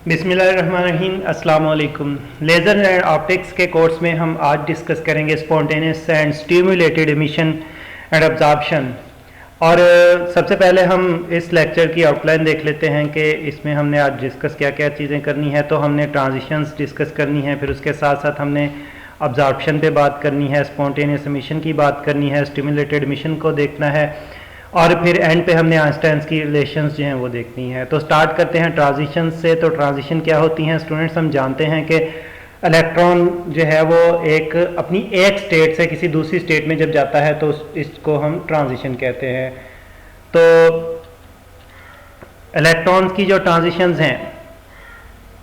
बिस्मिल्लाहिर्रहमानिर्रहीम, अस्सलाम वालेकुम। लेज़र एंड ऑप्टिक्स के कोर्स में हम आज डिस्कस करेंगे spontaneous and stimulated emission and absorption. और सबसे पहले हम इस लेक्चर की आउटलाइन देख लेते हैं कि इसमें हमने आज डिस्कस क्या क्या चीज़ें करनी है। तो हमने ट्रांजिशंस डिस्कस करनी है, फिर उसके साथ साथ हमने अब्जॉर्प्शन पे बात करनी है, स्पॉन्टेनियस एमिशन की बात करनी है, स्टिमुलेटेड एमिशन को देखना है, और फिर एंड पे हमने आइंस्टाइन्स की रिलेशंस जो हैं वो देखनी है। तो स्टार्ट करते हैं ट्रांजिशन से। तो ट्रांजिशन क्या होती हैं स्टूडेंट्स? हम जानते हैं कि इलेक्ट्रॉन जो है वो अपनी एक स्टेट से किसी दूसरी स्टेट में जब जाता है तो इसको हम ट्रांजिशन कहते हैं। तो इलेक्ट्रॉन्स की जो ट्रांजिशंस हैं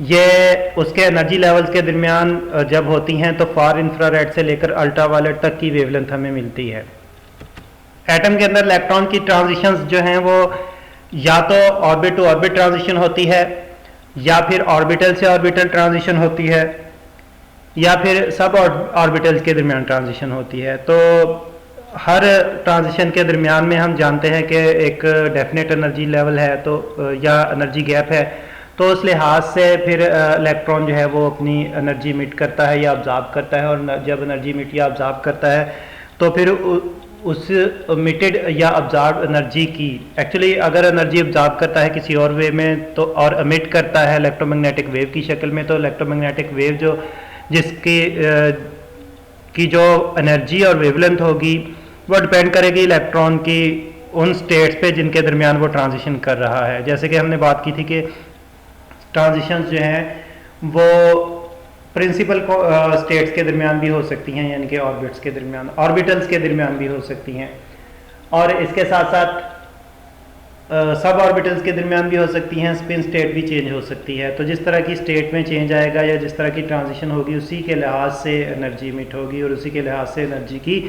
ये उसके एनर्जी लेवल्स के दरमियान जब होती हैं तो फार इंफ्रारेड से लेकर अल्ट्रावायलेट तक की वेवलेंथ हमें मिलती है। एटम के अंदर इलेक्ट्रॉन की ट्रांजिशंस जो हैं वो या तो ऑर्बिट टू ऑर्बिट ट्रांजिशन होती है, या फिर ऑर्बिटल से ऑर्बिटल ट्रांजिशन होती है, या फिर सब ऑर्बिटल्स के दरमियान ट्रांजिशन होती है। तो हर ट्रांजिशन के दरमियान में हम जानते हैं कि एक डेफिनेट एनर्जी लेवल है तो या एनर्जी गैप है। तो उस लिहाज से फिर इलेक्ट्रॉन जो है वो अपनी एनर्जी इमिट करता है या ऑब्जॉर्ब करता है, और जब एनर्जी इमिट या ऑब्जॉर्ब करता है तो फिर उस इमिटेड या ऑब्जॉर्ब एनर्जी की एक्चुअली अगर एनर्जी ऑब्जॉर्ब करता है किसी और वे में तो और एमिट करता है इलेक्ट्रोमैग्नेटिक वेव की शक्ल में, तो इलेक्ट्रोमैग्नेटिक वेव जो जिसकी की जो एनर्जी और वेवलेंथ होगी वो डिपेंड करेगी इलेक्ट्रॉन की उन स्टेट्स पे जिनके दरमियान वो ट्रांजिशन कर रहा है। जैसे कि हमने बात की थी कि ट्रांजिशंस जो हैं वो प्रिंसिपल स्टेट्स के दरमियान भी हो सकती हैं, यानी कि ऑर्बिट्स के दरमियान, ऑर्बिटल्स के दरमियान भी हो सकती हैं, और इसके साथ साथ सब ऑर्बिटल्स के दरमियान भी हो सकती हैं। स्पिन स्टेट भी चेंज हो सकती है। तो जिस तरह की स्टेट में चेंज आएगा या जिस तरह की ट्रांजिशन होगी उसी के लिहाज से एनर्जी इमिट होगी और उसी के लिहाज से एनर्जी की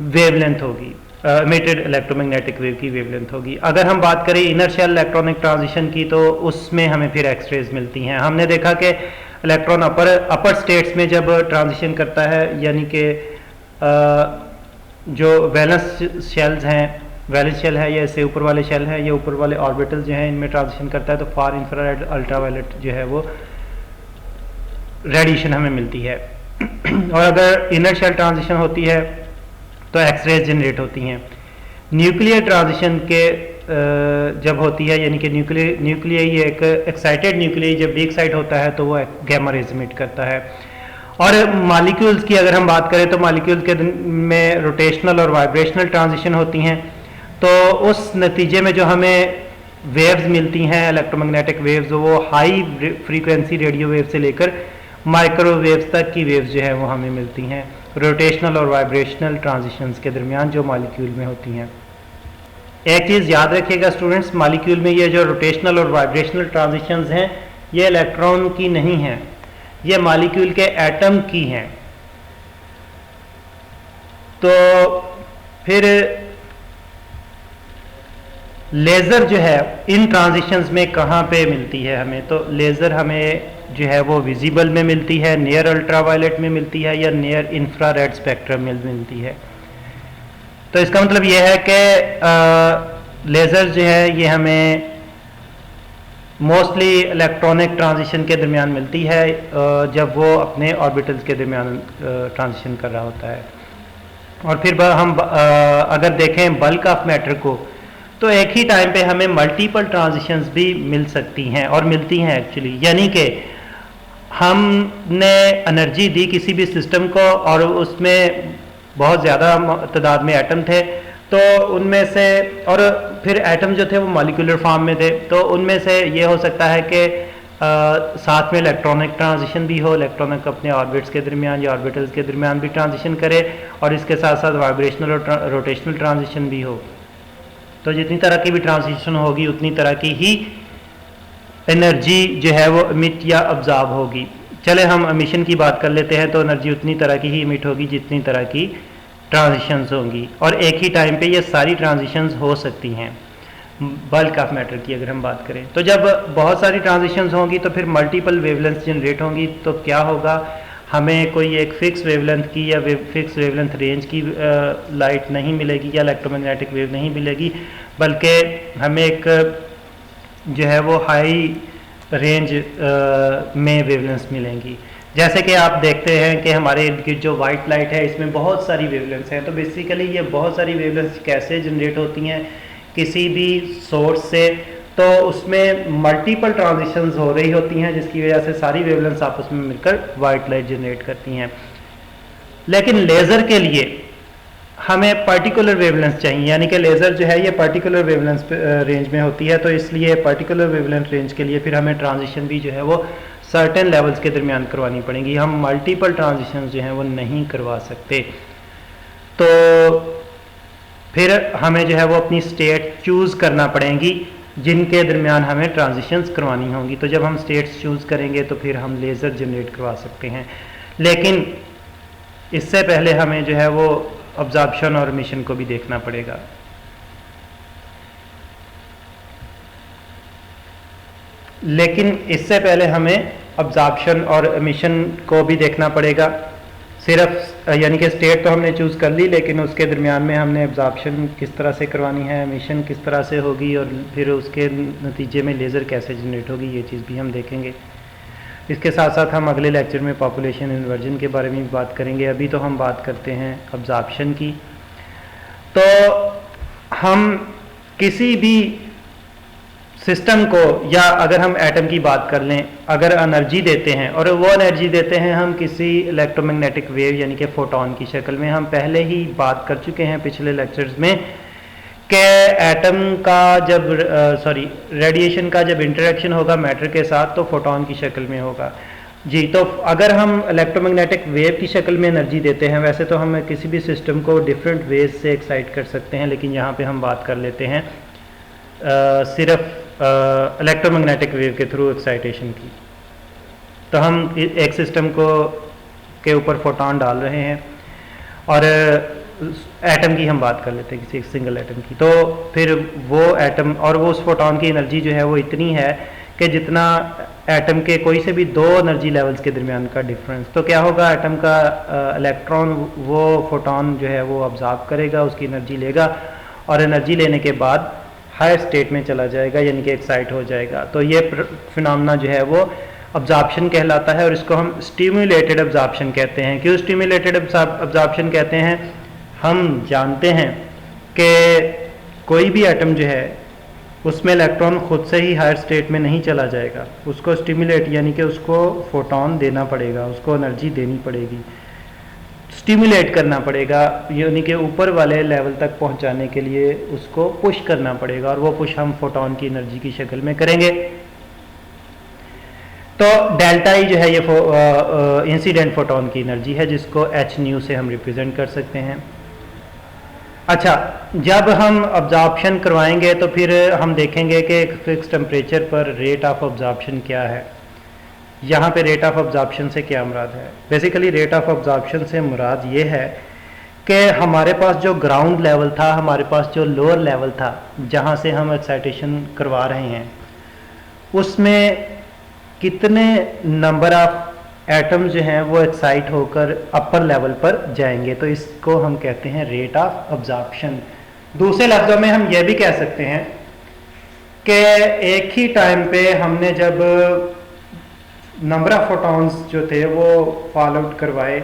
वेवलेंथ होगी, इमिटेड इलेक्ट्रोमैग्नेटिक वेव की वेवलेंथ होगी। अगर हम बात करें इनर शेल इलेक्ट्रॉनिक ट्रांजिशन की तो उसमें हमें फिर एक्सरेज मिलती हैं। हमने देखा कि इलेक्ट्रॉन अपर स्टेट्स में जब ट्रांजिशन करता है, यानी कि जो वैलेंस शेल्स हैं, वैलेंस शेल है या इससे ऊपर वाले शेल हैं, ये ऊपर वाले ऑर्बिटल जो हैं इनमें ट्रांजिशन करता है तो फार इंफ्रारेड अल्ट्रावायलेट जो है वो रेडिएशन हमें मिलती है। और अगर इनर शेल ट्रांजिशन होती है तो एक्सरेज जनरेट होती हैं। न्यूक्लियर ट्रांजिशन के जब होती है, यानी कि न्यूक्लियाई ये एक एक्साइटेड न्यूक्लियाई जब डीएक्साइट होता है तो वो गैमा रेज इमिट करता है। और मॉलिक्यूल्स की अगर हम बात करें तो मॉलिक्यूल्स के में रोटेशनल और वाइब्रेशनल ट्रांजिशन होती हैं। तो उस नतीजे में जो हमें वेव्स मिलती हैं इलेक्ट्रोमैग्नेटिक वेव्स, वो हाई फ्रीक्वेंसी रेडियो वेव से लेकर माइक्रोवेव्स तक की वेव्स जो है वो हमें मिलती हैं रोटेशनल और वाइब्रेशनल ट्रांजिशंस के दरमियान जो मॉलिक्यूल में होती हैं। एक चीज़ याद रखिएगा स्टूडेंट्स, मॉलिक्यूल में ये जो रोटेशनल और वाइब्रेशनल ट्रांजिशंस हैं ये इलेक्ट्रॉन की नहीं हैं, ये मॉलिक्यूल के एटम की हैं। तो फिर लेज़र जो है इन ट्रांजिशंस में कहाँ पे मिलती है हमें? तो लेज़र हमें जो है वो विजिबल में मिलती है, नियर अल्ट्रावायलेट में मिलती है, या नियर इंफ्रारेड स्पेक्ट्रम में मिलती है। तो इसका मतलब ये है कि लेज़र जो है ये हमें मोस्टली इलेक्ट्रॉनिक ट्रांजिशन के दरमियान मिलती है जब वो अपने ऑर्बिटल्स के दरमियान ट्रांजिशन कर रहा होता है। और फिर हम अगर देखें बल्क ऑफ मैटर को तो एक ही टाइम पे हमें मल्टीपल ट्रांजिशंस भी मिल सकती हैं और मिलती हैं एक्चुअली, यानी कि हमने एनर्जी दी किसी भी सिस्टम को और उसमें बहुत ज़्यादा तादाद में एटम थे, तो उनमें से, और फिर एटम जो थे वो मॉलिक्यूलर फॉर्म में थे, तो उनमें से ये हो सकता है कि साथ में इलेक्ट्रॉनिक ट्रांजिशन भी हो, इलेक्ट्रॉनिक अपने ऑर्बिट्स के दरमियान या ऑर्बिटल्स के दरमियान भी ट्रांजिशन करे, और इसके साथ साथ वाइब्रेशनल और रोटेशनल ट्रांजिशन भी हो। तो जितनी तरह की भी ट्रांजिशन होगी उतनी तरह की ही एनर्जी जो है वो इमिट या ऑब्जॉर्ब होगी। चले हम एमिशन की बात कर लेते हैं। तो एनर्जी उतनी तरह की ही इमिट होगी जितनी तरह की ट्रांजिशंस होंगी, और एक ही टाइम पे ये सारी ट्रांजिशंस हो सकती हैं बल्क ऑफ मैटर की अगर हम बात करें। तो जब बहुत सारी ट्रांजिशंस होंगी तो फिर मल्टीपल वेवलेंथ जनरेट होंगी, तो क्या होगा, हमें कोई एक फ़िक्स वेवलेंथ की या फिक्स वेवलेंथ रेंज की लाइट नहीं मिलेगी या इलेक्ट्रोमैग्नेटिक वेव नहीं मिलेगी, बल्कि हमें एक जो है वो हाई रेंज में वेवलेंथ मिलेंगी। जैसे कि आप देखते हैं कि हमारे इर्द गिर्द जो वाइट लाइट है इसमें बहुत सारी वेवलेंथ्स हैं। तो बेसिकली ये बहुत सारी वेवलेंथ्स कैसे जनरेट होती हैं किसी भी सोर्स से, तो उसमें मल्टीपल ट्रांजिशंस हो रही होती हैं जिसकी वजह से सारी वेवलेंथ्स आपस में मिलकर वाइट लाइट जनरेट करती हैं। लेकिन लेज़र के लिए हमें पर्टिकुलर वेवलेंथ चाहिए, यानी कि लेज़र जो है ये पर्टिकुलर वेवलेंथ रेंज में होती है, तो इसलिए पर्टिकुलर वेवलेंथ रेंज के लिए फिर हमें ट्रांजिशन भी जो है वो सर्टेन लेवल्स के दरमियान करवानी पड़ेंगी। हम मल्टीपल ट्रांजिशन जो हैं वो नहीं करवा सकते। तो फिर हमें जो है वो अपनी स्टेट चूज़ करना पड़ेंगी जिनके दरमियान हमें ट्रांजिशंस करवानी होंगी। तो जब हम स्टेट्स चूज़ करेंगे तो फिर हम लेज़र जनरेट करवा सकते हैं। लेकिन इससे पहले हमें जो है वो ऑब्जर्प्शन और मिशन को भी देखना पड़ेगा। ऑब्जर्प्शन और मिशन को भी देखना पड़ेगा। सिर्फ यानी कि स्टेट तो हमने चूज़ कर ली, लेकिन उसके दरमियान में हमने ऑब्जर्प्शन किस तरह से करवानी है, मिशन किस तरह से होगी, और फिर उसके नतीजे में लेज़र कैसे जनरेट होगी, ये चीज़ भी हम देखेंगे। इसके साथ साथ हम अगले लेक्चर में पॉपुलेशन इन्वर्जन के बारे में भी बात करेंगे। अभी तो हम बात करते हैं ऑब्जर्प्शन की। तो हम किसी भी सिस्टम को, या अगर हम एटम की बात कर लें, अगर एनर्जी देते हैं और वो एनर्जी देते हैं हम किसी इलेक्ट्रोमैग्नेटिक वेव यानी कि फोटोन की शक्ल में। हम पहले ही बात कर चुके हैं पिछले लेक्चर्स में कि एटम का जब रेडिएशन का जब इंटरेक्शन होगा मैटर के साथ तो फोटोन की शक्ल में होगा। जी, तो अगर हम इलेक्ट्रोमैग्नेटिक वेव की शक्ल में एनर्जी देते हैं, वैसे तो हम किसी भी सिस्टम को डिफरेंट वेज से एक्साइट कर सकते हैं, लेकिन यहाँ पे हम बात कर लेते हैं सिर्फ इलेक्ट्रोमैग्नेटिक वेव के थ्रू एक्साइटेशन की। तो हम एक सिस्टम को के ऊपर फोटोन डाल रहे हैं और एटम की हम बात कर लेते हैं, किसी एक सिंगल एटम की। तो फिर वो एटम और वो उस फोटोन की एनर्जी जो है वो इतनी है कि जितना एटम के कोई से भी दो एनर्जी लेवल्स के दरमियान का डिफरेंस। तो क्या होगा, एटम का इलेक्ट्रॉन वो फोटोन जो है वो ऑब्जर्व करेगा, उसकी एनर्जी लेगा और एनर्जी लेने के बाद हायर स्टेट में चला जाएगा, यानी कि एक्साइट हो जाएगा। तो ये फिनोमेना जो है वो ऑब्जर्प्शन कहलाता है और इसको हम स्टिम्युलेटेड ऑब्जर्प्शन कहते हैं। क्यों स्टिम्युलेटेड ऑब्जर्प्शन कहते हैं? हम जानते हैं कि कोई भी एटम जो है उसमें इलेक्ट्रॉन खुद से ही हायर स्टेट में नहीं चला जाएगा, उसको स्टिम्युलेट यानी कि उसको फोटोन देना पड़ेगा, उसको एनर्जी देनी पड़ेगी, स्टिम्युलेट करना पड़ेगा, यानी कि ऊपर वाले लेवल तक पहुंचाने के लिए उसको पुश करना पड़ेगा, और वो पुश हम फोटोन की एनर्जी की शक्ल में करेंगे। तो डेल्टा ई जो है ये इंसिडेंट फोटोन की एनर्जी है, जिसको एच न्यू से हम रिप्रेजेंट कर सकते हैं। अच्छा, जब हम ऑब्जर्प्शन करवाएंगे तो फिर हम देखेंगे कि एक फिक्स टेम्परेचर पर रेट ऑफ ऑब्जर्प्शन क्या है। यहाँ पे रेट ऑफ ऑब्जर्प्शन से क्या मुराद है? बेसिकली रेट ऑफ ऑब्जर्प्शन से मुराद ये है कि हमारे पास जो ग्राउंड लेवल था, हमारे पास जो लोअर लेवल था जहाँ से हम एक्साइटेशन करवा रहे हैं, उसमें कितने नंबर ऑफ एटम जो हैं वो एक्साइट होकर अपर लेवल पर जाएंगे। तो इसको हम कहते हैं रेट ऑफ ऑब्जर्प्शन। दूसरे लफ्ज़ों में हम ये भी कह सकते हैं कि एक ही टाइम पे हमने जब नंबर ऑफ फोटॉन्स जो थे वो फॉल आउट करवाए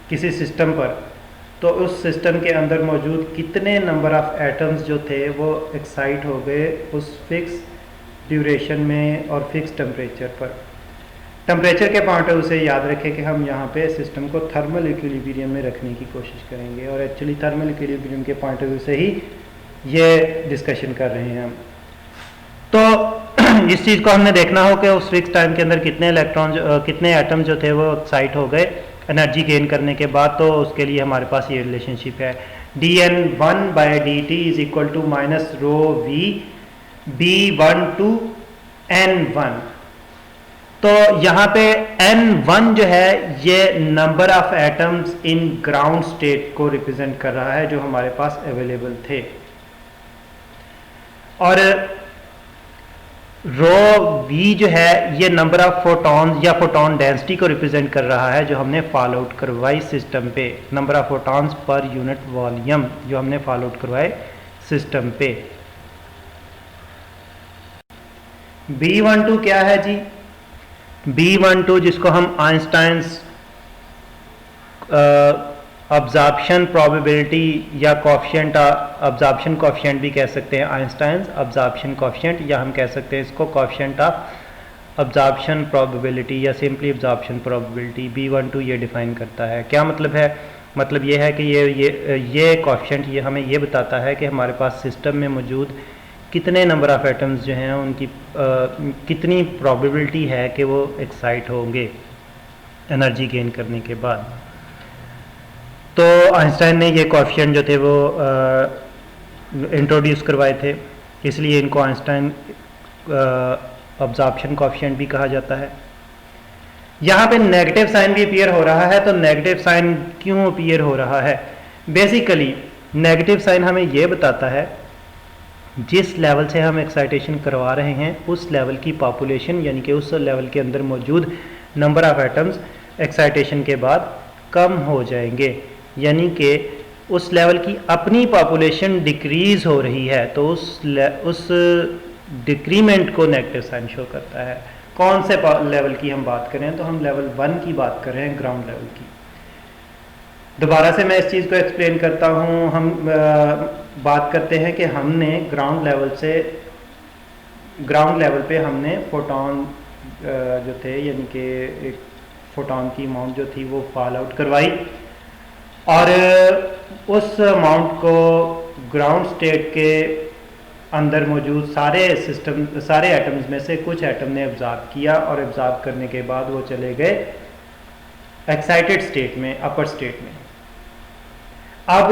किसी सिस्टम पर, तो उस सिस्टम के अंदर मौजूद कितने नंबर ऑफ एटम्स जो थे वो एक्साइट हो गए उस फिक्स ड्यूरेशन में और फिक्स टेम्परेचर पर। टेम्परेचर के पॉइंट ऑफ व्यू से याद रखें कि हम यहाँ पे सिस्टम को थर्मल इक्विलिब्रियम में रखने की कोशिश करेंगे, और एक्चुअली थर्मल इक्विलिब्रियम के पॉइंट ऑफ व्यू से ही ये डिस्कशन कर रहे हैं हम। तो इस चीज़ को हमने देखना हो कि उस फिक्स टाइम के अंदर कितने एटम जो थे वो एक्साइट हो गए एनर्जी गेन करने के बाद। तो उसके लिए हमारे पास ये रिलेशनशिप है, dN1/dt is equal to minus rho V B1 to N1। तो यहाँ पे N1 जो है ये number of atoms in ground state को रिप्रेजेंट कर रहा है जो हमारे पास अवेलेबल थे, और रो V जो है ये नंबर ऑफ फोटॉन्स या फोटॉन डेंसिटी को रिप्रेजेंट कर रहा है जो हमने फॉल आउट करवाई सिस्टम पे, number of photons per unit volume जो हमने फॉल आउट करवाए सिस्टम पे। B12 क्या है जी? B12 जिसको हम आइंस्टाइन्स अब्जॉर्प्शन प्रोबेबिलिटी या कॉफिशिएंट, अब्जॉर्प्शन कॉफिशिएंट भी कह सकते हैं, आइंस्टाइन्स अब्जॉर्प्शन कॉफिशिएंट, या हम कह सकते हैं इसको कॉफिशिएंट ऑफ अब्जॉर्प्शन प्रोबेबिलिटी या सिंपली अब्जॉर्प्शन प्रोबेबिलिटी। B12 ये डिफाइन करता है। क्या मतलब है? मतलब ये है कि ये कॉफिशिएंट ये हमें ये बताता है कि हमारे पास सिस्टम में मौजूद कितने नंबर ऑफ एटम्स जो हैं उनकी कितनी प्रोबेबिलिटी है कि वो एक्साइट होंगे एनर्जी गेन करने के बाद। तो आइंस्टाइन ने ये कॉफिशिएंट जो थे वो इंट्रोड्यूस करवाए थे, इसलिए इनको आइंस्टाइन अब्जॉर्प्शन कॉफिशिएंट भी कहा जाता है। यहाँ पे नेगेटिव साइन भी अपीयर हो रहा है, तो नेगेटिव साइन क्यों अपीयर हो रहा है? बेसिकली नेगेटिव साइन हमें ये बताता है जिस लेवल से हम एक्साइटेशन करवा रहे हैं उस लेवल की पॉपुलेशन, यानी कि उस लेवल के अंदर मौजूद नंबर ऑफ एटम्स एक्साइटेशन के बाद कम हो जाएंगे, यानी कि उस लेवल की अपनी पॉपुलेशन डिक्रीज हो रही है, तो उस डिक्रीमेंट को नेगेटिव साइन शो करता है। कौन से लेवल की हम बात करें? तो हम लेवल 1 की बात कर रहे हैं, ग्राउंड लेवल की। दोबारा से मैं इस चीज़ को एक्सप्लेन करता हूँ। हम बात करते हैं कि हमने ग्राउंड लेवल पे हमने फोटॉन जो थे, यानी कि एक फोटॉन की अमाउंट जो थी वो फॉल आउट करवाई, और उस अमाउंट को ग्राउंड स्टेट के अंदर मौजूद सारे एटम्स में से कुछ एटम ने एब्जॉर्ब किया, और एब्जॉर्ब करने के बाद वो चले गए एक्साइटेड स्टेट में, अपर स्टेट में। अब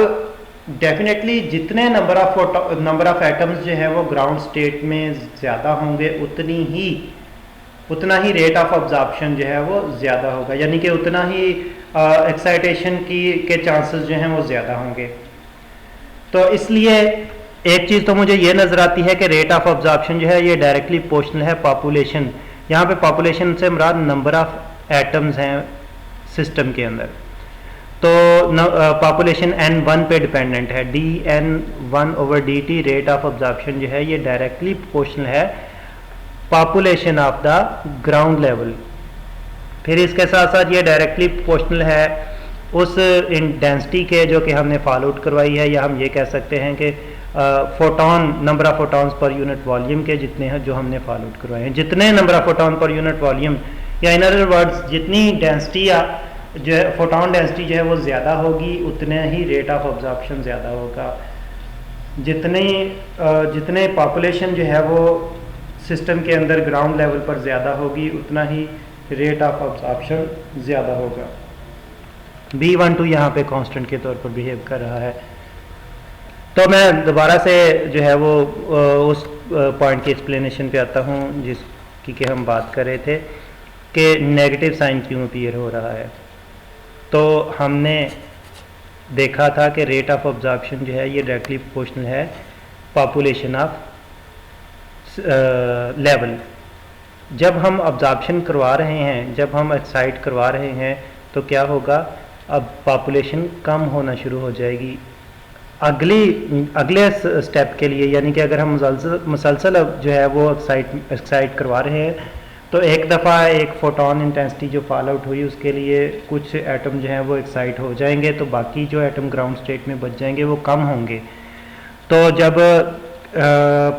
डेफिनेटली जितने नंबर ऑफ एटम्स जो है वो ग्राउंड स्टेट में ज़्यादा होंगे उतना ही रेट ऑफ अब्जॉर्प्शन जो है वो ज़्यादा होगा, यानी कि उतना ही एक्साइटेशन के चांसेस जो हैं वो ज़्यादा होंगे। तो इसलिए एक चीज़ तो मुझे ये नज़र आती है कि रेट ऑफ अब्जॉर्प्शन जो है ये डायरेक्टली प्रोपोर्शनल है पॉपुलेशन। यहाँ पे पॉपुलेशन से मुराद नंबर ऑफ एटम्स हैं सिस्टम के अंदर, तो पॉपुलेशन n1 पे डिपेंडेंट है। dN1/dt रेट ऑफ अब्जॉर्प्शन जो है ये डायरेक्टली प्रोपोर्शनल है population of the ground level. फिर इसके साथ साथ ये डायरेक्टली प्रोपोर्शनल है उस डेंसिटी के जो कि हमने फॉल आउट करवाई है, या हम ये कह सकते हैं कि number of photons per unit volume के जितने हैं जो हमने फॉल आउट करवाए हैं। जितने number of photon per unit volume, या इन अदर वर्ड्स जितनी डेंसिटी जो है फोटॉन डेंसिटी जो है वो ज़्यादा होगी, उतने ही रेट ऑफ अब्जॉर्प्शन ज़्यादा होगा। जितने पॉपुलेशन जो है वो सिस्टम के अंदर ग्राउंड लेवल पर ज़्यादा होगी, उतना ही रेट ऑफ अब्जॉर्प्शन ज़्यादा होगा। B12 यहाँ पे कांस्टेंट के तौर पर बिहेव कर रहा है। तो मैं दोबारा से जो है वो उस पॉइंट की एक्सप्लेनेशन पे आता हूँ जिसकी कि हम बात कर रहे थे कि नेगेटिव साइन क्यों अपीयर हो रहा है। तो हमने देखा था कि रेट ऑफ अब्जॉर्प्शन जो है ये डायरेक्टली प्रोपोर्शनल है पॉपुलेशन ऑफ लेवल। जब हम अब्जॉर्प्शन करवा रहे हैं, जब हम एक्साइट करवा रहे हैं, तो क्या होगा? अब पॉपुलेशन कम होना शुरू हो जाएगी अगले स्टेप के लिए, यानी कि अगर हम मुसलसल जो है वो एक्साइट करवा रहे हैं, तो एक दफ़ा एक फोटॉन इंटेंसिटी जो फॉल आउट हुई उसके लिए कुछ एटम जो हैं वो एक्साइट हो जाएंगे, तो बाकी जो एटम ग्राउंड स्टेट में बच जाएंगे वो कम होंगे। तो जब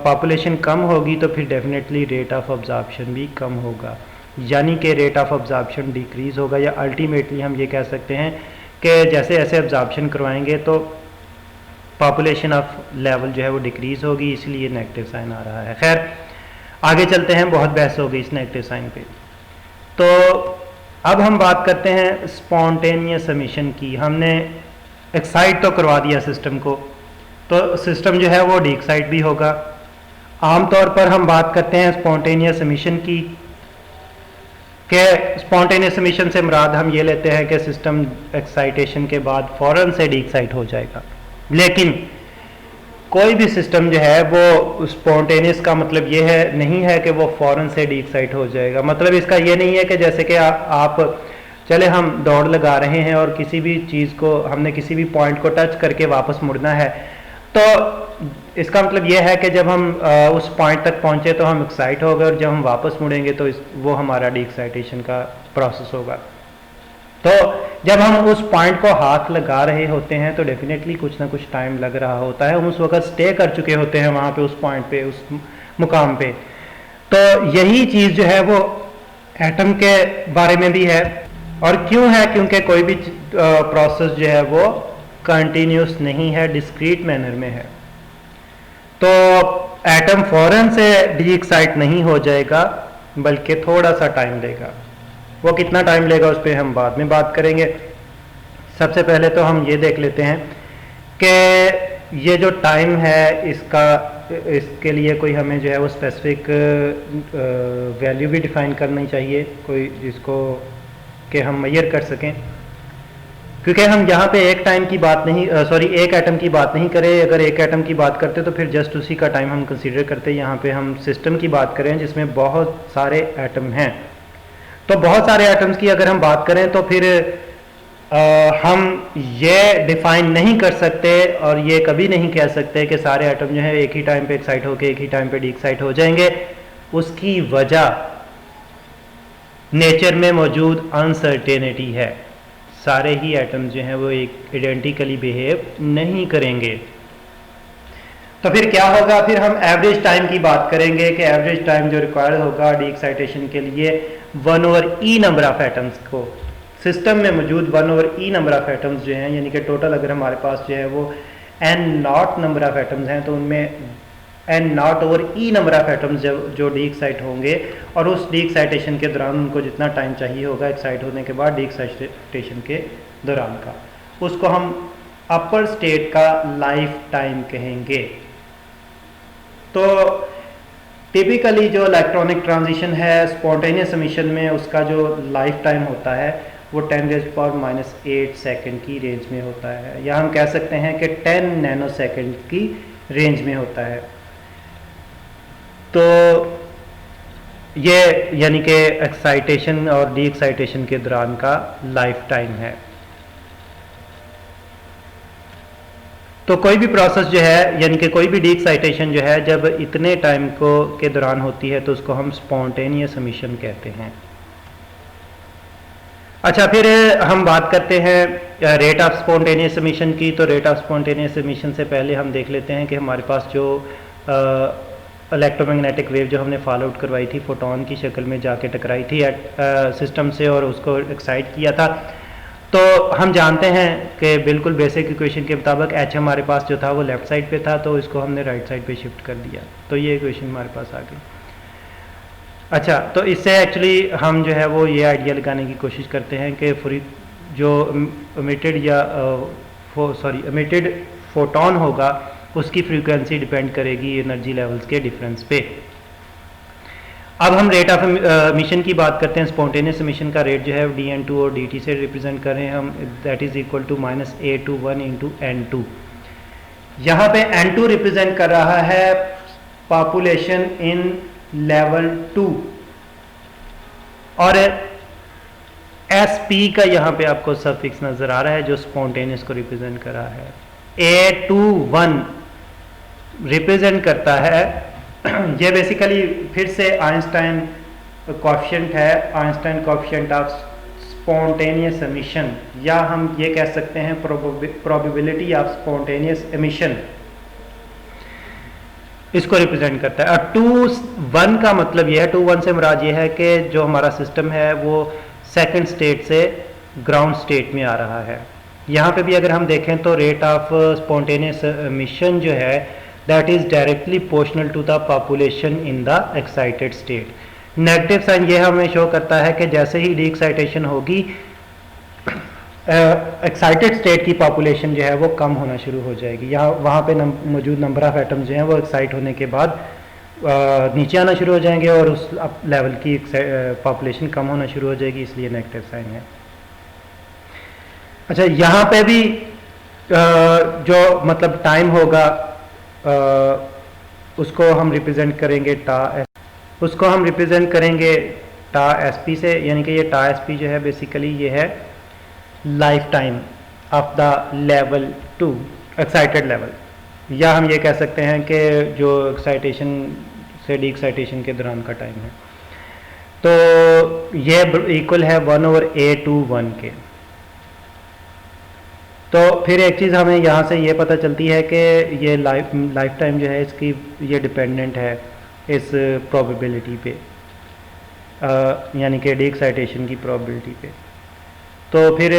पॉपुलेशन कम होगी तो फिर डेफिनेटली रेट ऑफ अब्जॉर्प्शन भी कम होगा, यानी कि रेट ऑफ अब्जॉर्प्शन डिक्रीज़ होगा, या अल्टीमेटली हम ये कह सकते हैं कि जैसे जैसे अब्जॉर्प्शन करवाएंगे तो पॉपुलेशन ऑफ लेवल जो है वो डिक्रीज़ होगी, इसलिए नेगेटिव साइन आ रहा है। खैर आगे चलते हैं, बहुत बहस हो गई इस नेगेटिव साइन पे। तो अब हम बात करते हैं स्पॉन्टेनियस एमिशन की। हमने एक्साइट तो करवा दिया सिस्टम को, तो सिस्टम जो है वो डीएक्साइट भी होगा। आमतौर पर हम बात करते हैं स्पॉन्टेनियस एमिशन की, कि स्पॉन्टेनियस एमिशन से मुराद हम ये लेते हैं कि सिस्टम एक्साइटेशन के बाद फ़ौरन से डीएक्साइट हो जाएगा। लेकिन कोई भी सिस्टम जो है वो स्पॉन्टेनियस का मतलब ये है नहीं है कि वो फ़ौरन से डीएक्साइट हो जाएगा। मतलब इसका ये नहीं है कि जैसे कि आप चले हम दौड़ लगा रहे हैं और किसी भी चीज़ को हमने किसी भी पॉइंट को टच करके वापस मुड़ना है, तो इसका मतलब यह है कि जब हम उस पॉइंट तक पहुंचे तो हम एक्साइट हो गए, और जब हम वापस मुड़ेंगे तो वो हमारा डी एक्साइटेशन का प्रोसेस होगा। तो जब हम उस पॉइंट को हाथ लगा रहे होते हैं तो डेफिनेटली कुछ ना कुछ टाइम लग रहा होता है, हम उस वक्त स्टे कर चुके होते हैं वहाँ पे, उस पॉइंट पे, उस मुकाम पे। तो यही चीज़ जो है वो एटम के बारे में भी है। और क्यों है? क्योंकि कोई भी प्रोसेस जो है वो कंटिन्यूस नहीं है, डिस्क्रीट मैनर में है। तो एटम फौरन से डी एक्साइट नहीं हो जाएगा, बल्कि थोड़ा सा टाइम लेगा। वो कितना टाइम लेगा उस पर हम बाद में बात करेंगे। सबसे पहले तो हम ये देख लेते हैं कि ये जो टाइम है इसके लिए कोई हमें जो है वो स्पेसिफिक वैल्यू भी डिफाइन करनी चाहिए, कोई जिसको कि हम मेजर कर सकें। क्योंकि हम यहाँ पे एक टाइम की बात नहीं एक एटम की बात नहीं करें। अगर एक एटम की बात करते तो फिर जस्ट उसी का टाइम हम कंसीडर करते। यहाँ पे हम सिस्टम की बात करें जिसमें बहुत सारे एटम हैं। तो बहुत सारे एटम्स की अगर हम बात करें तो फिर हम ये डिफाइन नहीं कर सकते और ये कभी नहीं कह सकते कि सारे एटम जो है एक ही टाइम पे एक्साइट होकर एक ही टाइम पे डी एक्साइट हो जाएंगे। उसकी वजह नेचर में मौजूद अनसर्टेनिटी है। सारे ही एटम्स जो हैं वो एक आइडेंटिकली बिहेव नहीं करेंगे। तो फिर क्या होगा? फिर हम एवरेज टाइम की बात करेंगे कि एवरेज टाइम जो रिक्वायर्ड होगा डी एक्साइटेशन के लिए 1/e नंबर ऑफ एटम्स को, सिस्टम में मौजूद 1/e नंबर ऑफ एटम्स जो हैं, यानी कि टोटल अगर हमारे पास जो है वो n0 नंबर ऑफ एटम्स हैं तो उनमें n0/e नंबर ऑफ एटम्स जो डी एक्साइट होंगे, और उस डी एक्साइटेशन के दौरान उनको जितना टाइम चाहिए होगा एक्साइट होने के बाद डी एक्साइटेशन के दौरान का, उसको हम अपर स्टेट का लाइफ टाइम कहेंगे। तो टिपिकली जो इलेक्ट्रॉनिक ट्रांजिशन है स्पॉन्टेनियस एमिशन में, उसका जो लाइफ टाइम होता है वो 10⁻⁸ सेकंड की रेंज में होता है, या हम कह सकते हैं कि 10 नैनोसेकंड की रेंज में होता है। तो ये यानी कि एक्साइटेशन और डी एक्साइटेशन के दौरान का लाइफ टाइम है। तो कोई भी प्रोसेस जो है, यानी कि कोई भी डी एक्साइटेशन जो है, जब इतने टाइम के दौरान होती है तो उसको हम स्पॉन्टेनियस एमिशन कहते हैं। अच्छा, फिर हम बात करते हैं रेट ऑफ स्पॉन्टेनियस एमिशन की। तो रेट ऑफ स्पॉन्टेनियस एमिशन से पहले हम देख लेते हैं कि हमारे पास जो इलेक्ट्रोमैग्नेटिक वेव जो हमने फॉलो आउट करवाई थी, फोटोन की शक्ल में जाके टकराई थी सिस्टम से और उसको एक्साइट किया था। तो हम जानते हैं कि बिल्कुल बेसिक इक्वेशन के मुताबिक एच हमारे पास जो था वो लेफ्ट साइड पे था, तो इसको हमने राइट साइड पे शिफ्ट कर दिया, तो ये इक्वेशन हमारे पास आ गई। अच्छा, तो इससे एक्चुअली हम जो है वो ये आइडिया लगाने की कोशिश करते हैं कि जो एमिटेड फोटोन होगा उसकी फ्रीक्वेंसी डिपेंड करेगी एनर्जी लेवल्स के डिफरेंस पे। अब हम रेट ऑफ एमिशन की बात करते हैं। स्पॉन्टेनियस एमिशन का रेट जो है dN2 और dt से रिप्रेजेंट कर रहे हैं हम, that is equal to -A21 × N2। यहाँ पे N2 रिप्रेजेंट कर रहा है पॉपुलेशन इन लेवल 2, और SP का यहाँ पे आपको सफिक्स नजर आ रहा है जो स्पॉन्टेनियस को रिप्रेजेंट कर रहा है। A21 रिप्रेजेंट करता है ये बेसिकली फिर से आइंस्टाइन कोएफिशिएंट है, Einstein coefficient of spontaneous emission, या हम ये कह सकते हैं प्रोबेबिलिटी ऑफ स्पॉन्टेनियस एमिशन, इसको रिप्रेजेंट करता है। और 2-1 का मतलब यह है, 2-1 से मुराद ये है कि जो हमारा सिस्टम है वो सेकंड स्टेट से ग्राउंड स्टेट में आ रहा है। यहाँ पे भी अगर हम देखें तो रेट ऑफ स्पॉन्टेनियस एमिशन जो है that is directly proportional to the population in the excited state। Negative sign ये हमें शो करता है कि जैसे ही डी एक्साइटेशन होगी एक्साइटेड स्टेट की पॉपुलेशन जो है वो कम होना शुरू हो जाएगी, यहाँ वहाँ पे मौजूद नंबर ऑफ एटम्स जो हैं वो एक्साइट होने के बाद नीचे आना शुरू हो जाएंगे और उस लेवल की पॉपुलेशन कम होना शुरू हो जाएगी, इसलिए नेगेटिव साइन है। अच्छा, यहाँ पे भी जो मतलब टाइम होगा उसको हम रिप्रेजेंट करेंगे टा SP से, यानी कि ये टा SP जो है बेसिकली ये है life time of the level 2 excited level. या हम ये कह सकते हैं कि जो एक्साइटेशन से डी एक्साइटेशन के दौरान का टाइम है। तो ये इक्वल है 1/A/1 के। तो फिर एक चीज़ हमें यहाँ से ये पता चलती है कि ये लाइफ टाइम जो है इसकी ये डिपेंडेंट है इस प्रोबेबिलिटी पे, यानी कि डी एक्साइटेशन की प्रोबेबिलिटी पे। तो फिर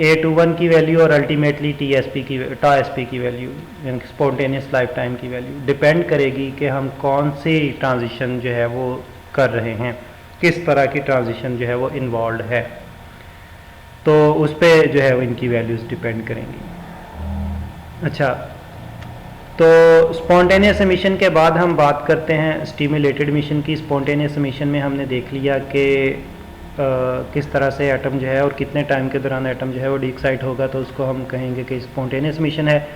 A/1 की वैल्यू और अल्टीमेटली TSP की वैल्यू, यानी कि स्पॉन्टेनियस लाइफ टाइम की वैल्यू डिपेंड करेगी कि हम कौन सी ट्रांजिशन जो है वो कर रहे हैं, किस तरह की ट्रांजिशन जो है वो इन्वॉल्व है। तो उस पर जो है वो इनकी वैल्यूज़ डिपेंड करेंगी। अच्छा, तो स्पॉन्टेनियस एमिशन के बाद हम बात करते हैं स्टिमुलेटेड एमिशन की। स्पॉन्टेनियस एमिशन में हमने देख लिया कि किस तरह से एटम जो है और कितने टाइम के दौरान एटम जो है वो डीक्साइट होगा, तो उसको हम कहेंगे कि स्पॉन्टेनियस एमिशन है।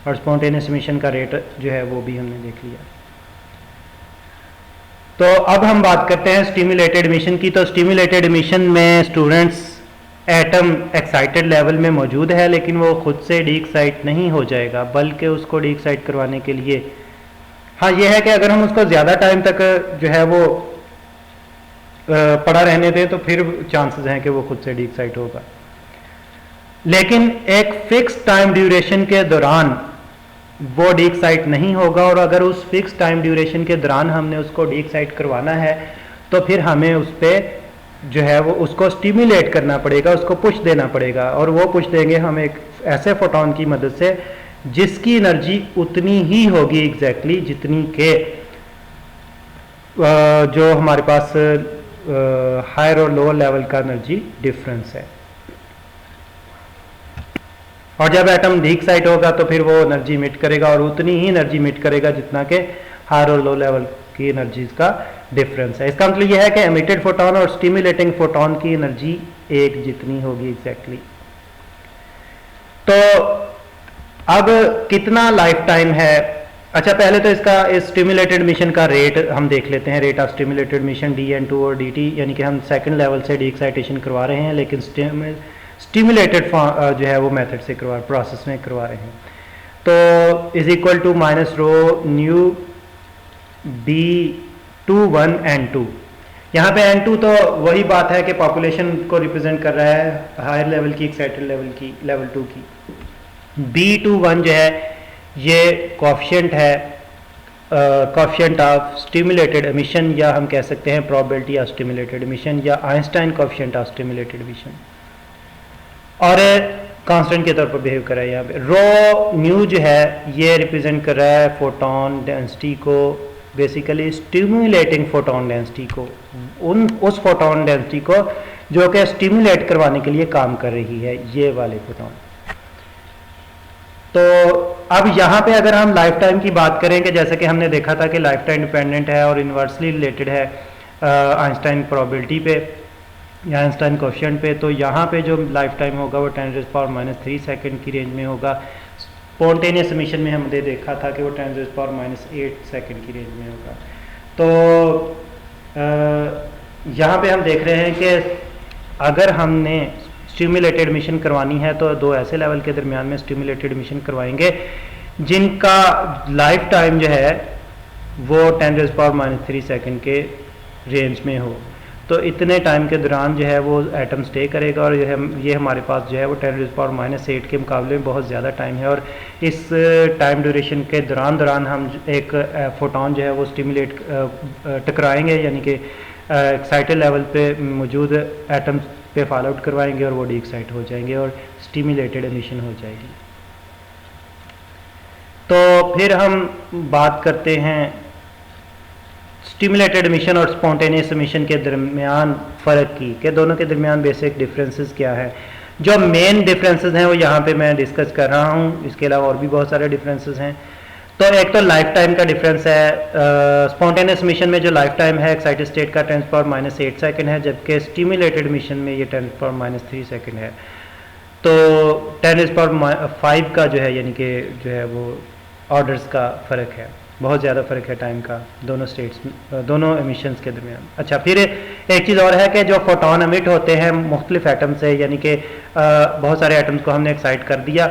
और स्पॉन्टेनियस एमिशन का रेट जो है वो भी हमने देख लिया। तो अब हम बात करते हैं स्टिमुलेटेड एमिशन की। तो स्टिमुलेटेड एमिशन में स्टूडेंट्स एटम एक्साइटेड लेवल में मौजूद है, लेकिन वो खुद से डीक्साइट नहीं हो जाएगा, बल्कि उसको डीक्साइट करवाने के लिए, हाँ ये है कि अगर हम उसको ज़्यादा टाइम तक जो है वो पड़ा रहने दें तो फिर चांसेस हैं कि वो खुद से डीक्साइट होगा। लेकिन एक फिक्स टाइम ड्यूरेशन के दौरान वो डीक्साइट नहीं होगा, और अगर उस फिक्स टाइम ड्यूरेशन के दौरान हमने उसको डीक्साइट करवाना है तो फिर हमें उस पर जो है वो उसको स्टिमुलेट करना पड़ेगा, उसको पुश देना पड़ेगा। और वो पुश देंगे हम एक ऐसे फोटोन की मदद से जिसकी एनर्जी उतनी ही होगी एग्जैक्टली जितनी के जो हमारे पास हायर और लोअर लेवल का एनर्जी डिफरेंस है। और जब एटम डीक्साइट होगा तो फिर वो एनर्जी इमिट करेगा, और उतनी ही एनर्जी इमिट करेगा जितना के हायर और लो लेवल की एनर्जीज का डिफरेंस है। इसका मतलब यह है कि एमिटेड फोटोन और स्टिमुलेटिंग फोटोन की एनर्जी एक जितनी होगी एग्जैक्टली। तो अब कितना लाइफ टाइम है? अच्छा, पहले तो इसका इस स्टिमुलेटेड मिशन का रेट हम देख लेते हैं। Rate of stimulated mission DN2 और DT, यानी कि हम सेकंड लेवल से डी एक्साइटेशन करवा रहे हैं, लेकिन स्टिमुलेटेड जो है वो मेथड से प्रोसेस में करवा रहे हैं। तो is equal to -ρ new B21 N2। यहाँ पे N2 तो वही बात है कि पॉपुलेशन को रिप्रेजेंट कर रहा है, हायर लेवल की एक्साइटेड लेवल की, लेवल 2 की। B21 जो है ये कोएफिशिएंट है, कोएफिशिएंट ऑफ स्टिमुलेटेड एमिशन, या हम कह सकते हैं प्रोबेबिलिटी ऑफ स्टिमुलेटेड एमिशन, या Einstein coefficient of stimulated emission, और कांस्टेंट के तौर पर बिहेव कर रहा है। यहाँ पे ρ न्यू जो है ये रिप्रेजेंट कर रहा है फोटोन डेंसिटी को, बेसिकली स्टिमुलेटिंग फोटोन डेंसिटी को, उस फोटोन डेंसिटी को जो कि स्टिमुलेट करवाने के लिए काम कर रही है, ये वाले फोटोन। तो अब यहाँ पे अगर हम लाइफ टाइम की बात करें कि जैसे कि हमने देखा था कि लाइफ टाइम डिपेंडेंट है और इन्वर्सली रिलेटेड है आइंस्टाइन प्रोबेबिलिटी पे या आइंस्टाइन कोएफिशिएंट पे, तो यहाँ पे जो लाइफ टाइम होगा वो 10⁻³ सेकंड की रेंज में होगा। स्पॉन्टेनियस एमिशन में हमने देखा था कि वो 10⁻8 सेकंड की रेंज में होगा। तो यहाँ पे हम देख रहे हैं कि अगर हमने स्टिमुलेटेड एमिशन करवानी है तो दो ऐसे लेवल के दरमियान में स्टिमुलेटेड एमिशन करवाएंगे जिनका लाइफ टाइम जो है वो 10⁻³ सेकंड के रेंज में हो। तो इतने टाइम के दौरान जो है वो एटम स्टे करेगा, और ये हमारे पास जो है वो 10⁻8 के मुकाबले में बहुत ज़्यादा टाइम है। और इस टाइम ड्यूरेशन के दौरान हम एक फोटोन जो है वो स्टिमुलेट टकराएंगे, यानी कि एक्साइटेड लेवल पे मौजूद एटम्स पे फॉल आउट करवाएंगे और वो डी एक्साइट हो जाएंगे और स्टिमुलेटेड एमिशन हो जाएगी। तो फिर हम बात करते हैं स्टिमुलेटेड एमिशन और स्पॉन्टेनियस एमिशन के दरमियान फ़र्क की, कि दोनों के दरमियान बेसिक डिफरेंसेस क्या है। जो मेन डिफरेंसेस हैं वो यहाँ पे मैं डिस्कस कर रहा हूँ, इसके अलावा और भी बहुत सारे डिफरेंसेस हैं। तो एक तो लाइफ टाइम का डिफरेंस है। स्पॉन्टेनियस एमिशन में जो लाइफ टाइम है एक्साइटेड स्टेट का 10⁻8 सेकंड है, जबकि स्टिमुलेटेड एमिशन में ये 10⁻³ सेकंड है। तो 10⁻5 का जो है, यानी कि जो है वो ऑर्डर्स का फ़र्क है, बहुत ज़्यादा फ़र्क है टाइम का दोनों स्टेट्स में, दोनों एमिशंस के दरमियान। अच्छा, फिर एक चीज़ और है कि जो फोटोन एमिट होते हैं मुख्तलिफ एटम से, यानी कि बहुत सारे एटम्स को हमने एक्साइट कर दिया,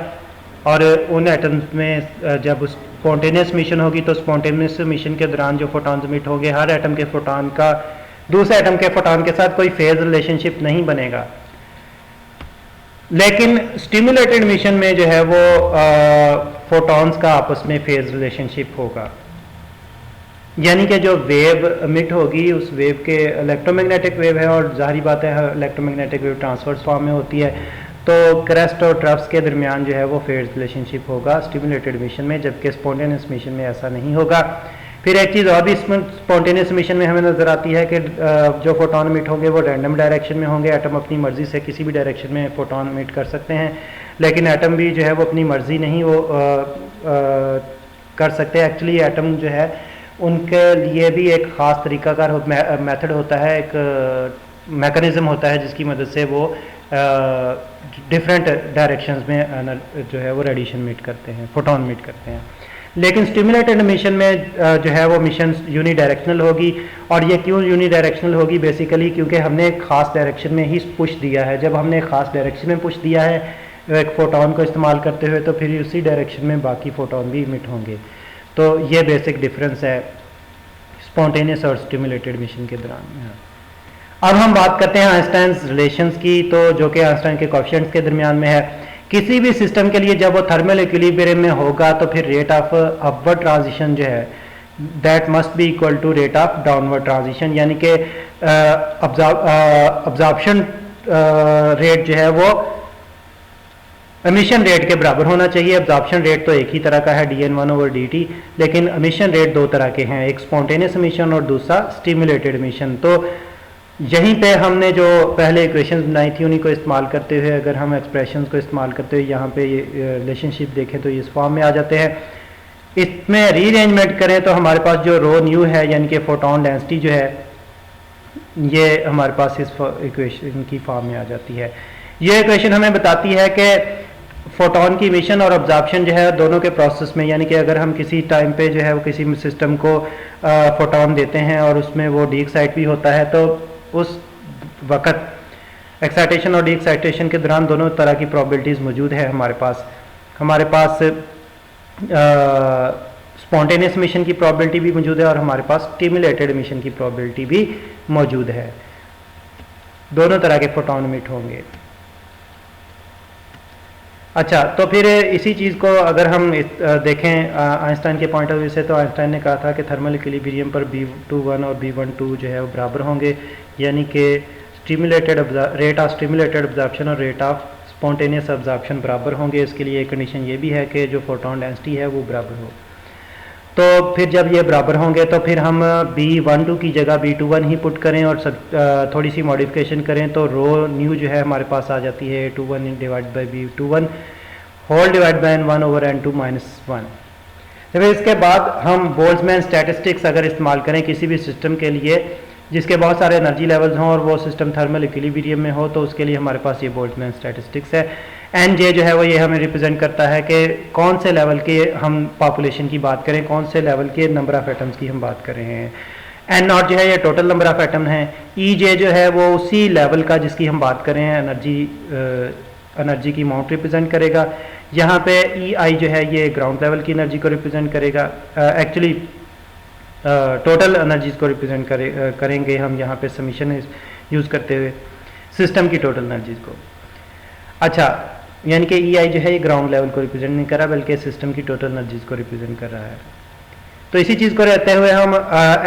और उन एटम्स में जब स्पॉन्टेनियस मिशन होगी तो स्पॉन्टेनियस मिशन के दौरान जो फोटॉन्स मिट होंगे, हर एटम के फोटॉन का दूसरे एटम के फोटॉन के साथ कोई फेज रिलेशनशिप नहीं बनेगा। लेकिन स्टिमुलेटेड मिशन में जो है वो फोटॉन्स का आपस में फेज रिलेशनशिप होगा, यानी कि जो वेव एमिट होगी उस वेव के इलेक्ट्रोमैग्नेटिक वेव है और जाहिर बात है इलेक्ट्रोमैग्नेटिक वेव ट्रांसवर्स फॉर्म में होती है, तो क्रेस्ट और ट्रफ्स के दरमियान जो है वो फेज रिलेशनशिप होगा स्टिमुलेटेड मिशन में, जबकि स्पॉन्टेनियस मिशन में ऐसा नहीं होगा। फिर एक चीज़ और भी इसमें स्पॉन्टेनियस मिशन में हमें नज़र आती है कि जो फोटॉन मिट होंगे वो रैंडम डायरेक्शन में होंगे। एटम अपनी मर्ज़ी से किसी भी डायरेक्शन में फोटॉन मिट कर सकते हैं, लेकिन एटम भी जो है वो अपनी मर्ज़ी नहीं वो कर सकते। एक्चुअली एटम जो है उनके लिए भी एक ख़ास तरीक़ाकार मेथड होता है, एक मैकेनिज़्म होता है जिसकी मदद से वो डिफरेंट डायरेक्शंस में जो है वो रेडिएशन मिट करते हैं, फोटॉन मिट करते हैं। लेकिन स्टिमुलेटेड मिशन में जो है वो मिशन यूनी डायरेक्शनल होगी। और ये क्यों यूनी डायरेक्शनल होगी? बेसिकली क्योंकि हमने एक ख़ास डायरेक्शन में ही पुश दिया है। जब हमने एक ख़ास डायरेक्शन में पुश दिया है एक फ़ोटॉन को इस्तेमाल करते हुए, तो फिर उसी डायरेक्शन में बाकी फ़ोटॉन भी इमिट होंगे। तो ये बेसिक डिफरेंस है स्पॉन्टेनियस और स्टिमुलेटेड मिशन के दौरान। अब हम बात करते हैं आइंस्टाइन रिलेशंस की, तो जो कि आइंस्टाइन के कोएफिशिएंट्स के दरमियान में है। किसी भी सिस्टम के लिए जब वो थर्मल इक्विलिब्रियम में होगा तो फिर रेट ऑफ अपवर्ड ट्रांजिशन जो है that must be equal to rate of downward transition, यानी कि अब्जॉर्प्शन रेट जो है वो एमिशन रेट के बराबर होना चाहिए। अब्जॉर्प्शन रेट तो एक ही तरह का है dN1/dt, लेकिन एमिशन रेट दो तरह के हैं, एक स्पॉन्टेनियस एमिशन और दूसरा स्टिमुलेटेड एमिशन। तो यहीं पे हमने जो पहले इक्वेशंस बनाई थी उन्हीं को इस्तेमाल करते हुए अगर हम एक्सप्रेशंस को इस्तेमाल करते हुए यहाँ पे ये रिलेशनशिप देखें तो इस फॉर्म में आ जाते हैं। इसमें रीअरेंजमेंट करें तो हमारे पास जो रो न्यू है यानी कि फोटॉन डेंसिटी जो है ये हमारे पास इस इक्वेशन की फॉर्म में आ जाती है। ये इक्वेशन हमें बताती है कि फोटॉन की इमिशन और अब्जॉर्प्शन जो है दोनों के प्रोसेस में, यानी कि अगर हम किसी टाइम पे जो है वो किसी सिस्टम को फोटॉन देते हैं और उसमें वो डी एक्साइट भी होता है, तो उस वक़्त एक्साइटेशन और डी एक्साइटेशन के दौरान दोनों तरह की प्रॉबिलिटीज़ मौजूद है हमारे पास स्पॉन्टेनियस मिशन की प्रॉबिलिटी भी मौजूद है और हमारे पास स्टिमुलेटेड मिशन की प्रॉबिलिटी भी मौजूद है। दोनों तरह के फोटॉन इमिट होंगे। अच्छा, तो फिर इसी चीज़ को अगर हम देखें आइंस्टाइन के पॉइंट ऑफ व्यू से, तो आइंस्टाइन ने कहा था कि थर्मल इक्विलिब्रियम पर B21 और B12 जो है वो बराबर होंगे, यानी कि रेट ऑफ स्टिमुलेटेड अब्जॉर्प्शन और रेट ऑफ स्पॉन्टेनियस अब्जॉर्प्शन बराबर होंगे। इसके लिए एक कंडीशन ये भी है कि जो फोटॉन डेंसिटी है वो बराबर हो। तो फिर जब ये बराबर होंगे तो फिर हम B12 की जगह B21 ही पुट करें और थोड़ी सी मॉडिफिकेशन करें तो रो न्यू जो है हमारे पास आ जाती है A21 divide by B21 whole divide by N1/N2 - 1। फिर इसके बाद हम बोल्ट्जमैन स्टैटिस्टिक्स अगर इस्तेमाल करें किसी भी सिस्टम के लिए जिसके बहुत सारे एनर्जी लेवल्स हों और वो सिस्टम थर्मल इक्विलिब्रियम में हो, तो उसके लिए हमारे पास ये बोल्ट्जमैन स्टैटिस्टिक्स है। NJ जो है वो ये हमें रिप्रेजेंट करता है कि कौन से लेवल के हम पॉपुलेशन की बात करें, कौन से लेवल के नंबर ऑफ एटम्स की हम बात कर रहे हैं। N0 जो है ये टोटल नंबर ऑफ एटम है। EJ जो है वो उसी लेवल का जिसकी हम बात कर रहे हैं एनर्जी की अमाउंट रिप्रेजेंट करेगा। यहाँ पे EI जो है ये ग्राउंड लेवल की एनर्जी को रिप्रेजेंट करेगा। एक्चुअली टोटल एनर्जीज को रिप्रेजेंट करेंगे हम यहाँ पे समीशन यूज़ करते हुए सिस्टम की टोटल एनर्जीज को। अच्छा, यानी कि EI जो है ये ग्राउंड लेवल को रिप्रेजेंट नहीं कर रहा बल्कि सिस्टम की टोटल एनर्जीज को रिप्रेजेंट कर रहा है। तो इसी चीज़ को रहते हुए हम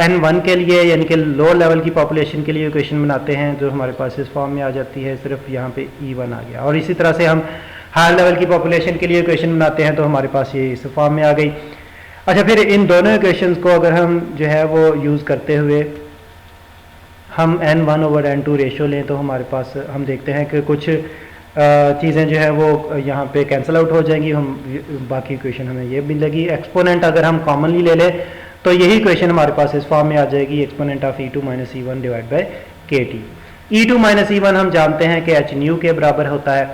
N1 के लिए यानी कि लो लेवल की पॉपुलेशन के लिए इक्वेशन बनाते हैं जो हमारे पास इस फॉर्म में आ जाती है, सिर्फ यहाँ पे E1 आ गया। और इसी तरह से हम हायर लेवल की पॉपुलेशन के लिए इक्वेशन बनाते हैं तो हमारे पास ये इस फॉर्म में आ गई। अच्छा, फिर इन दोनों इक्वेशंस को अगर हम जो है वो यूज़ करते हुए हम N1/N2 रेशो लें तो हमारे पास हम देखते हैं कि कुछ चीज़ें जो है वो यहाँ पे कैंसिल आउट हो जाएंगी। हम बाकी इक्वेशन हमें ये मिलेगी। एक्सपोनेंट अगर हम कॉमनली ले लें तो यही इक्वेशन हमारे पास इस फॉर्म में आ जाएगी, exponent of E2 - E1 divide by KT। E2 - E1 हम जानते हैं कि h न्यू के बराबर होता है,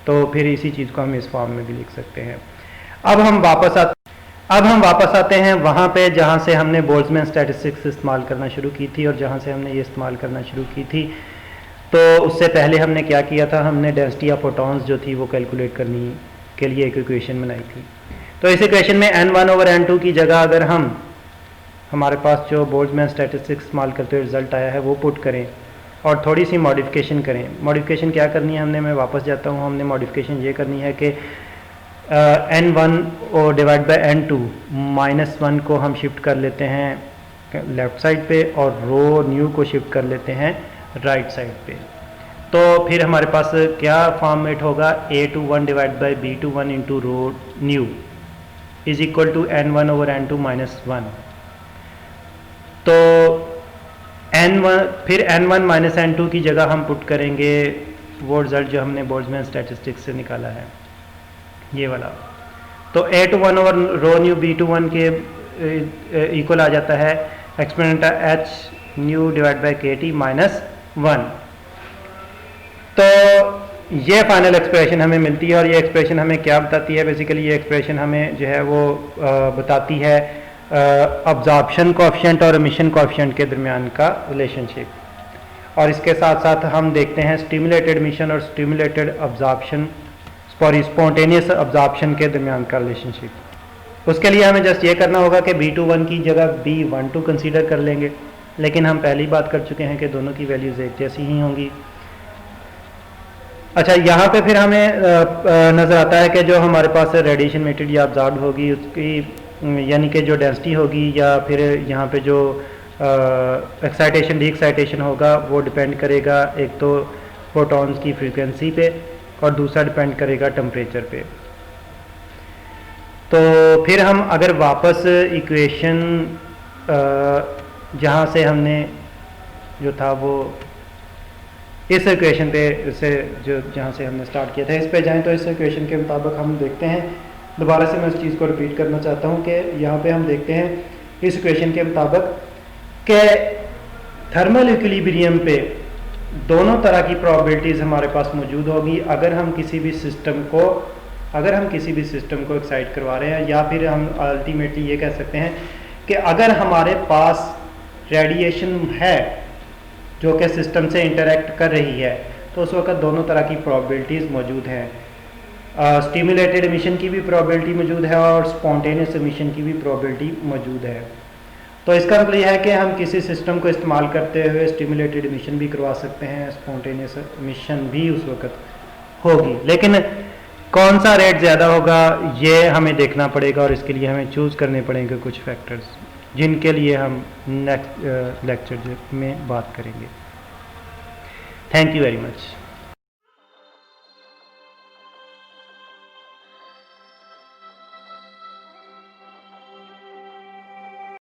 तो फिर इसी चीज़ को हम इस फॉर्म में भी लिख सकते हैं। अब हम वापस आते हैं वहाँ पे जहाँ से हमने बोल्ट्जमैन स्टैटिस्टिक्स इस्तेमाल करना शुरू की थी और जहाँ से हमने ये इस्तेमाल करना शुरू की थी। तो उससे पहले हमने क्या किया था, हमने डेंसिटी ऑफ फोटॉन्स जो थी वो कैलकुलेट के लिए एक इक्वेशन बनाई थी। तो इस इक्वेशन में n1/n2 की जगह अगर हम हमारे पास जो बोल्ट्जमैन स्टैटिस्टिक्स इस्तेमाल करते हुए रिजल्ट आया है वो पुट करें और थोड़ी सी मॉडिफिकेशन करें। मॉडिफिकेशन क्या करनी है हमने, मैं वापस जाता हूँ, हमने मॉडिफिकेशन ये करनी है कि n1 और डिवाइड बाय n2 -1 को हम शिफ्ट कर लेते हैं लेफ़्ट साइड पे और रो न्यू को शिफ्ट कर लेते हैं राइट साइड पे। तो फिर हमारे पास क्या फॉर्मेट होगा, a21 divide by b21 into rho nu is equal to n1/n2 -1। तो n1 फिर n1 माइनस n2 की जगह हम पुट करेंगे वो रिजल्ट जो हमने बोल्ट्जमैन स्टैटिस्टिक्स से निकाला है, ये वाला। तो a21 ओवर रो न्यू b21 के इक्वल आ जाता है exponent h nu divide by kt -1। तो ये फाइनल एक्सप्रेशन हमें मिलती है और ये एक्सप्रेशन हमें क्या बताती है, बेसिकली ये एक्सप्रेशन हमें जो है वो बताती है अब्जॉर्प्शन कोएफिशिएंट और एमिशन कोएफिशिएंट के दरमियान का रिलेशनशिप। और इसके साथ साथ हम देखते हैं स्टिमुलेटेड एमिशन और stimulated absorption sorry spontaneous absorption के दरमियान का रिलेशनशिप। उसके लिए हमें जस्ट ये करना होगा कि b21 की जगह b12 कंसीडर कर लेंगे, लेकिन हम पहली बात कर चुके हैं कि दोनों की वैल्यूज़ एक जैसी ही होंगी। अच्छा, यहाँ पे फिर हमें नज़र आता है कि जो हमारे पास रेडिएशन मेटेड या ऑब्जर्व्ड होगी उसकी यानी कि जो डेंसिटी होगी या फिर यहाँ पे जो एक्साइटेशन डी एक्साइटेशन होगा वो डिपेंड करेगा एक तो फोटॉन्स की फ्रीक्वेंसी पे और दूसरा डिपेंड करेगा टेम्परेचर पे। तो फिर हम अगर वापस इक्वेशन जहाँ से हमने जो था वो इस इक्वेशन पे से जो जहाँ से हमने स्टार्ट किया था इस पे जाएं तो इस इक्वेशन के मुताबिक हम देखते हैं, दोबारा से मैं उस चीज़ को रिपीट करना चाहता हूँ कि यहाँ पे हम देखते हैं इस इक्वेशन के मुताबिक कि थर्मल इक्विलिब्रियम पे दोनों तरह की प्रोबेबिलिटीज़ हमारे पास मौजूद होगी अगर हम किसी भी सिस्टम को एक्साइट करवा रहे हैं, या फिर हम अल्टीमेटली ये कह सकते हैं कि अगर हमारे पास रेडिएशन है जो कि सिस्टम से इंटरेक्ट कर रही है तो उस वक्त दोनों तरह की प्रोबेबिलिटीज़ मौजूद हैं। स्टिमुलेटेड एमिशन की भी प्रोबेबिलिटी मौजूद है और स्पॉन्टेनियस एमिशन की भी प्रोबेबिलिटी मौजूद है। तो इसका मतलब यह है कि हम किसी सिस्टम को इस्तेमाल करते हुए स्टिमुलेटेड एमिशन भी करवा सकते हैं, स्पॉन्टेनियस एमिशन भी उस वक्त होगी, लेकिन कौन सा रेट ज़्यादा होगा ये हमें देखना पड़ेगा और इसके लिए हमें चूज़ करने पड़ेंगे कुछ फैक्टर्स जिनके लिए हम नेक्स्ट लेक्चर में बात करेंगे। Thank you very much.